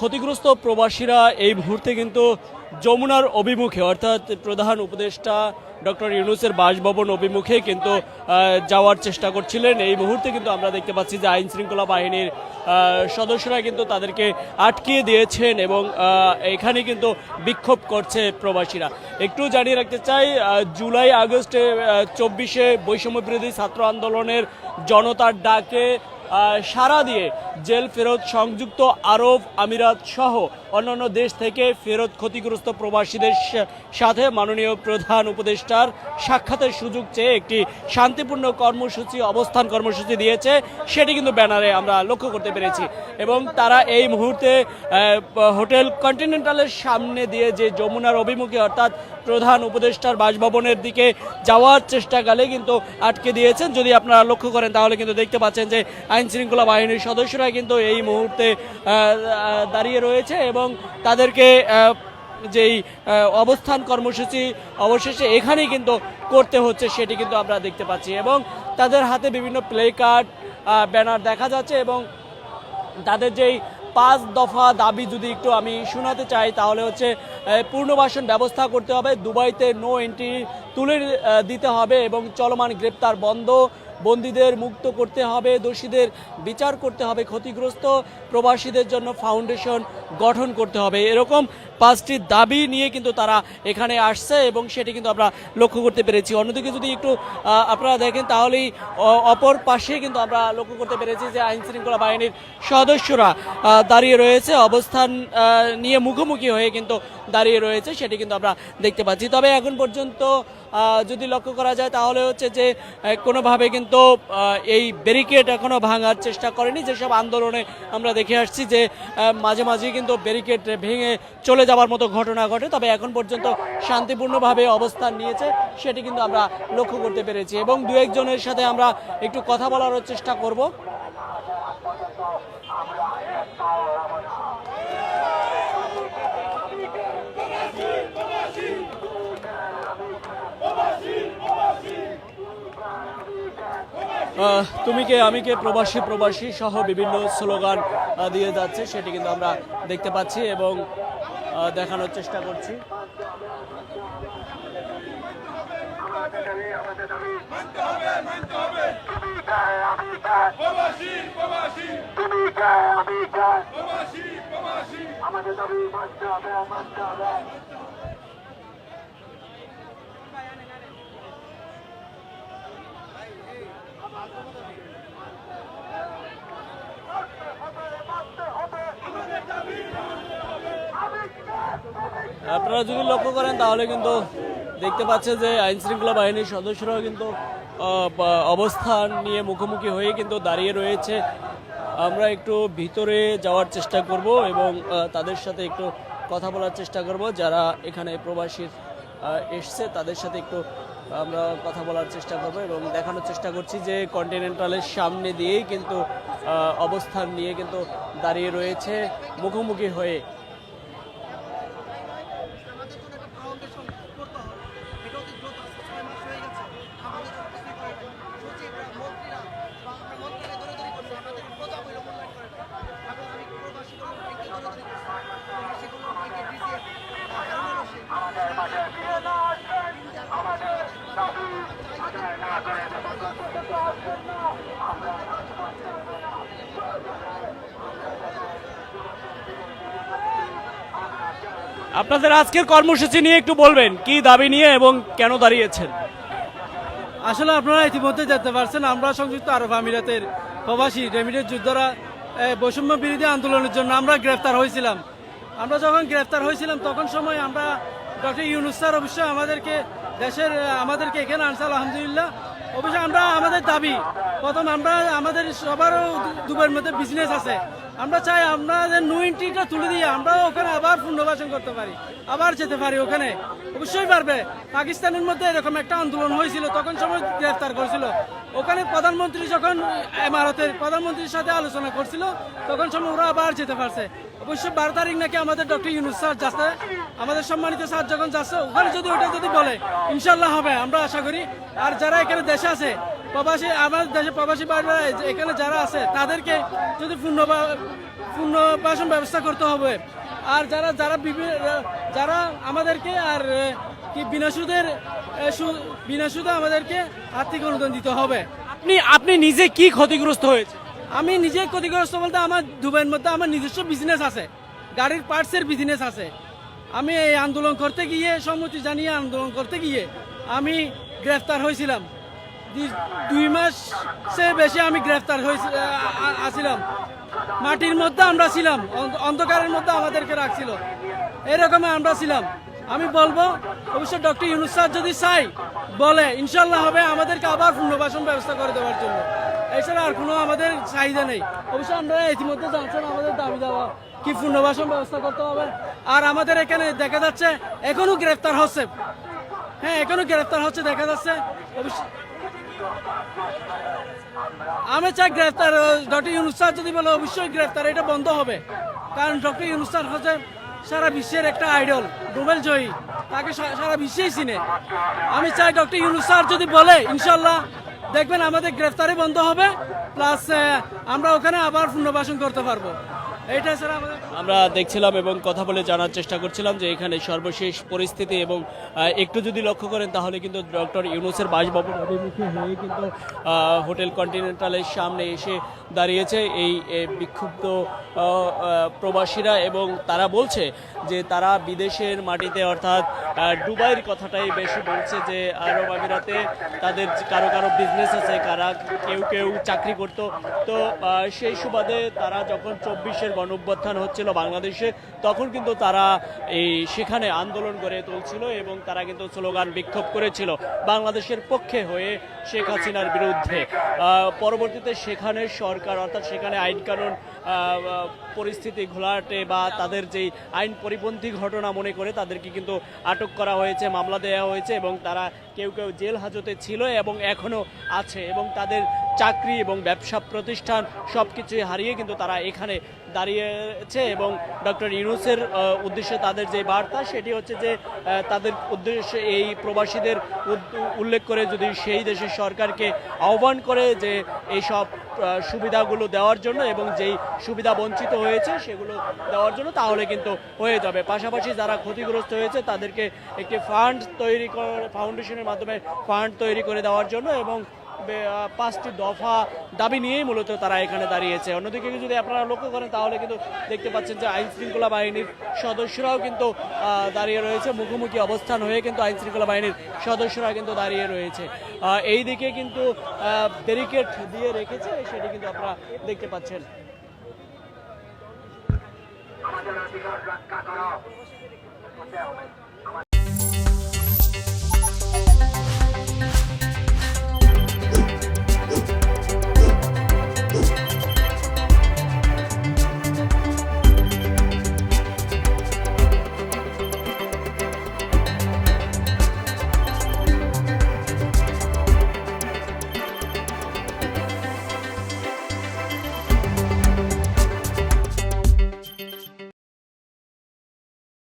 ক্ষতিগ্রস্ত প্রবাসীরা এই মুহূর্তে কিন্তু যমুনার অভিমুখে অর্থাৎ প্রধান উপদেষ্টা ডক্টর ইউনূসের বাসভবন অভিমুখে কিন্তু যাওয়ার চেষ্টা করছিলেন। এই মুহূর্তে কিন্তু আমরা দেখতে পাচ্ছি যে আইন শৃঙ্খলা বাহিনীর সদস্যরা কিন্তু তাদেরকে আটকিয়ে দিয়েছেন এবং এখানে কিন্তু বিক্ষোভ করছে প্রবাসীরা। একটু জানিয়ে রাখতে চাই, জুলাই আগস্টে 24-এ বৈষম্য বিরোধী ছাত্র আন্দোলনের জনতার ডাকে সাড়া দিয়ে জেল ফেরত সংযুক্ত আরব আমিরাত সহ অন্যান্য দেশ থেকে ফেরত ক্ষতিগ্রস্ত প্রবাসীদের সাথে মাননীয় প্রধান উপদেষ্টার সাক্ষাতের সুযোগ চেয়ে একটি শান্তিপূর্ণ কর্মসূচি অবস্থান কর্মসূচি দিয়েছে, সেটি কিন্তু ব্যানারে আমরা লক্ষ্য করতে পেরেছি। এবং তারা এই মুহূর্তে হোটেল কন্টিনেন্টালের সামনে দিয়ে যে যমুনার অভিমুখে অর্থাৎ প্রধান উপদেষ্টার বাসভবনের দিকে যাওয়ার চেষ্টাকালে কিন্তু আটকে দিয়েছেন। যদি আপনারা লক্ষ্য করেন তাহলে কিন্তু দেখতে পাচ্ছেন যে আইন শৃঙ্খলা বাহিনীর সদস্যরা কিন্তু এই মুহূর্তে দাঁড়িয়ে রয়েছে এবং তাদেরকে যেই অবস্থান কর্মসূচি অবশেষে এখানেই কিন্তু করতে হচ্ছে সেটি কিন্তু আমরা দেখতে পাচ্ছি এবং তাদের হাতে বিভিন্ন প্লে কার্ড ব্যানার দেখা যাচ্ছে এবং তাদের যেই 5 দফা দাবি যদি একটু আমি শোনাতে চাই তাহলে হচ্ছে পুনর্বাসন ব্যবস্থা করতে হবে, দুবাইতে নো এন্ট্রি তুলে দিতে হবে এবং চলমান গ্রেপ্তার বন্ধ, বন্দীদের মুক্ত করতে হবে, দোষীদের বিচার করতে হবে, ক্ষতিগ্রস্ত প্রবাসীদের জন্য ফাউন্ডেশন গঠন করতে হবে। এরকম 5টি দাবি নিয়ে কিন্তু তারা এখানে আসছে এবং সেটি কিন্তু আমরা লক্ষ্য করতে পেরেছি। অন্যদিকে যদি একটু আপনারা দেখেন তাহলেই অপর পাশে কিন্তু আমরা লক্ষ্য করতে পেরেছি যে আইন শৃঙ্খলা বাহিনীর সদস্যরা দাঁড়িয়ে রয়েছে, অবস্থান নিয়ে মুখোমুখি হয়ে কিন্তু দাঁড়িয়ে রয়েছে, সেটি কিন্তু আমরা দেখতে পাচ্ছি। তবে এখন পর্যন্ত যদি লক্ষ্য করা যায় তাহলে হচ্ছে যে কোনোভাবে কিন্তু এই ব্যারিকেড এখনও ভাঙার চেষ্টা করেনি। যেসব আন্দোলনে আমরা দেখে আসছি যে মাঝে মাঝে কিন্তু ব্যারিকেড ভেঙে চলে যাওয়ার মতো ঘটনা ঘটে, তবে এখন পর্যন্ত শান্তিপূর্ণভাবে অবস্থান নিয়েছে সেটি কিন্তু আমরা লক্ষ্য করতে পেরেছি এবং দু একজনের সাথে আমরা একটু কথা বলার চেষ্টা করব। তুমি কে আমি কে প্রবাসী প্রবাসী সহ বিভিন্ন স্লোগান দিয়ে যাচ্ছে, সেটি কিন্তু আমরা দেখতে পাচ্ছি এবং দেখানোর চেষ্টা করছি। আপনারা যদি লক্ষ্য করেন তাহলে কিন্তু দেখতে পাচ্ছেন যে আইন শৃঙ্খলা বাহিনীর সদস্যরাও কিন্তু অবস্থান নিয়ে মুখোমুখি হয়ে কিন্তু দাঁড়িয়ে রয়েছে। আমরা একটু ভিতরে যাওয়ার চেষ্টা করব এবং তাদের সাথে একটু কথা বলার চেষ্টা করব, যারা এখানে প্রবাসীর এসছে তাদের সাথে একটু আমরা কথা বলার চেষ্টা করব এবং দেখানোর চেষ্টা করছি যে কন্টিনেন্টালের সামনে দিয়েই কিন্তু অবস্থান নিয়ে কিন্তু দাঁড়িয়ে রয়েছে মুখোমুখি হয়ে। আপনাদের আজকের কর্মসূচি নিয়ে একটু বলবেন, কি দাবি নিয়ে এবং কেন দাঁড়িয়েছেন? আসলে আপনারা ইতিমধ্যে দেখতে পারছেন আমরা সংযুক্ত আরব আমিরাতের প্রবাসী রেমিটেড যোদ্ধারা বৈষম্য বিরোধী আন্দোলনের জন্য আমরা গ্রেফতার হয়েছিলাম। আমরা যখন গ্রেফতার হয়েছিলাম তখন সময় আমরা ডক্টর ইউনূস স্যার অবশ্যই আমাদেরকে এখানে আনছে আলহামদুলিল্লাহ। অবশ্যই আমরা আমাদের দাবি প্রথম আমাদের সবারও দুবার মধ্যে বিজনেস আছে, আমরা চাই আমরা যে নো এন্ট্রিটা তুলে দিয়ে আমরা ওখানে আবার পুনর্বাসন করতে পারি, আবার যেতে পারি ওখানে। অবশ্যই পারবে। পাকিস্তানের মধ্যে এরকম একটা আন্দোলন হয়েছিল, তখন সময় গ্রেফতার করেছিল। ওখানে প্রধানমন্ত্রী যখন ভারতের প্রধানমন্ত্রীর সাথে আলোচনা করছিল তখন সময় ওরা আবার যেতে পারছে। অবশ্যই 12 তারিখ নাকি আমাদের ডক্টর ইউনূস স্যার যাচ্ছে, আমাদের সম্মানিত স্যার যখন যাচ্ছে ওখানে যদি ওটা যদি বলে ইনশাল্লাহ হবে, আমরা আশা করি। আর যারা এখানে দেশে আছে প্রবাসী আমাদের দেশে প্রবাসী ভাইরা এখানে যারা আছে তাদেরকে যদি পুনর্বাসন ব্যবস্থা করতে হবে। আর যারা যারা যারা আমাদেরকে আর কি বিনা সুদে আমাদেরকে আর্থিক অনুদান দিতে হবে। আপনি নিজে কি ক্ষতিগ্রস্ত হয়েছে? আমি নিজে ক্ষতিগ্রস্ত বলতে আমার দুবাইয়ের মধ্যে আমার নিজস্ব বিজনেস আছে, গাড়ির পার্টসের বিজনেস আছে। আমি এই আন্দোলন করতে গিয়ে সম্মতি জানিয়ে আন্দোলন করতে গিয়ে আমি গ্রেফতার হয়েছিলাম। 2 মাসে বেশি আমি গ্রেফতার আসছিলাম। মাটির মধ্যে আমরা ছিলাম, অন্ধকারের মধ্যে আমাদেরকে রাখছিল, এরকম আমরা ছিলাম। আমি বলবো অবশ্যই ডক্টর ইউনূস স্যার যদি চাই বলে ইনশাল্লাহ হবে আমাদেরকে আবার পুনর্বাসন ব্যবস্থা করে দেওয়ার জন্য। এছাড়া আর কোনো আমাদের চাহিদা নেই। অবশ্যই আমরা ইতিমধ্যে জানছেন আমাদের দাবি দেওয়া কি পুনর্বাসন ব্যবস্থা করতে হবে। আর আমাদের এখানে দেখা যাচ্ছে এখনো গ্রেফতার হচ্ছে, হ্যাঁ এখনো গ্রেফতার হচ্ছে দেখা যাচ্ছে। অবশ্যই আমি চাই গ্রেফতার ডক্টর ইউনূস স্যার যদি বলে অবশ্যই গ্রেফতার এটা বন্ধ হবে। কারণ ডক্টর ইউনূস স্যার হচ্ছে সারা বিশ্বের একটা আইডল, নোবেল জয়ী, তাকে সারা বিশ্বেই চিনে। আমি চাই ডক্টর ইউনূস স্যার যদি বলে ইনশাল্লাহ দেখবেন আমাদের গ্রেফতারি বন্ধ হবে, প্লাস আমরা ওখানে আবার পুনর্বাসন করতে পারবো। এইটা স্যার আমরা দেখছিলাম এবং কথা বলে জানার চেষ্টা করছিলাম যে এখানে সর্বশেষ পরিস্থিতি এবং একটু যদি লক্ষ্য করেন তাহলে কিন্তু ডক্টর ইউনূসের বাসভবন অভিমুখী হয়ে কিন্তু হোটেল কন্টিনেন্টালের সামনে এসে দাঁড়িয়েছে এই বিক্ষুব্ধ প্রবাসীরা এবং তারা বলছে যে তারা বিদেশের মাটিতে অর্থাৎ দুবাইয়ের কথাটাই বেশি বলছে, যে আরব আমিরাতে তাদের কারো কারো বিজনেস আছে, কেউ কেউ চাকরি করতো। তো সেই সুবাদে তারা যখন 24-এর গণঅভ্যুত্থান হচ্ছিল বাংলাদেশে তখন কিন্তু তারা সেখানে আন্দোলন গড়ে তুলছিল এবং তারা কিন্তু স্লোগান বিক্ষোভ করেছিল বাংলাদেশের পক্ষে হয়ে শেখ হাসিনার বিরুদ্ধে। পরবর্তীতে সেখানে সরকার অর্থাৎ সেখানে আইন কানুন পরিস্থিতি ঘোলাটে বা তাদের যেই আইন পরিপন্থী ঘটনা মনে করে তাদেরকে কিন্তু আটক করা হয়েছে, মামলা দেওয়া হয়েছে এবং তারা কেউ কেউ জেল হাজতে ছিল এবং এখনও আছে এবং তাদের চাকরি এবং ব্যবসা প্রতিষ্ঠান সব কিছুই হারিয়ে কিন্তু তারা এখানে দাঁড়িয়েছে। এবং ডক্টর ইউনূসের উদ্দেশ্যে তাদের যে বার্তা সেটি হচ্ছে যে তাদের উদ্দেশ্যে এই প্রবাসীদের উল্লেখ করে যদি সেই দেশের সরকারকে আহ্বান করে যে এই সব সুবিধাগুলো দেওয়ার জন্য এবং যেই সুবিধা বঞ্চিত হয়েছে সেগুলো দেওয়ার জন্য তাহলে কিন্তু হয়ে যাবে। পাশাপাশি যারা ক্ষতিগ্রস্ত হয়েছে তাদেরকে একটি ফাউন্ডেশনের মাধ্যমে ফান্ড তৈরি করে দেওয়ার জন্য এবং 5টি দফা দাবি নিয়েই মূলত তারা এখানে দাঁড়িয়েছে। অন্যদিকে যদি আপনারা লক্ষ্য করেন তাহলে কিন্তু দেখতে পাচ্ছেন যে আইন শৃঙ্খলা বাহিনীর সদস্যরাও কিন্তু দাঁড়িয়ে রয়েছে, মুখোমুখি অবস্থান হয়ে কিন্তু আইন শৃঙ্খলা বাহিনীর সদস্যরা কিন্তু দাঁড়িয়ে রয়েছে। এই দিকে কিন্তু ব্যারিকেড দিয়ে রেখেছে, সেটি কিন্তু আপনারা দেখতে পাচ্ছেন। আমাদের অধিকার রক্ষা করো।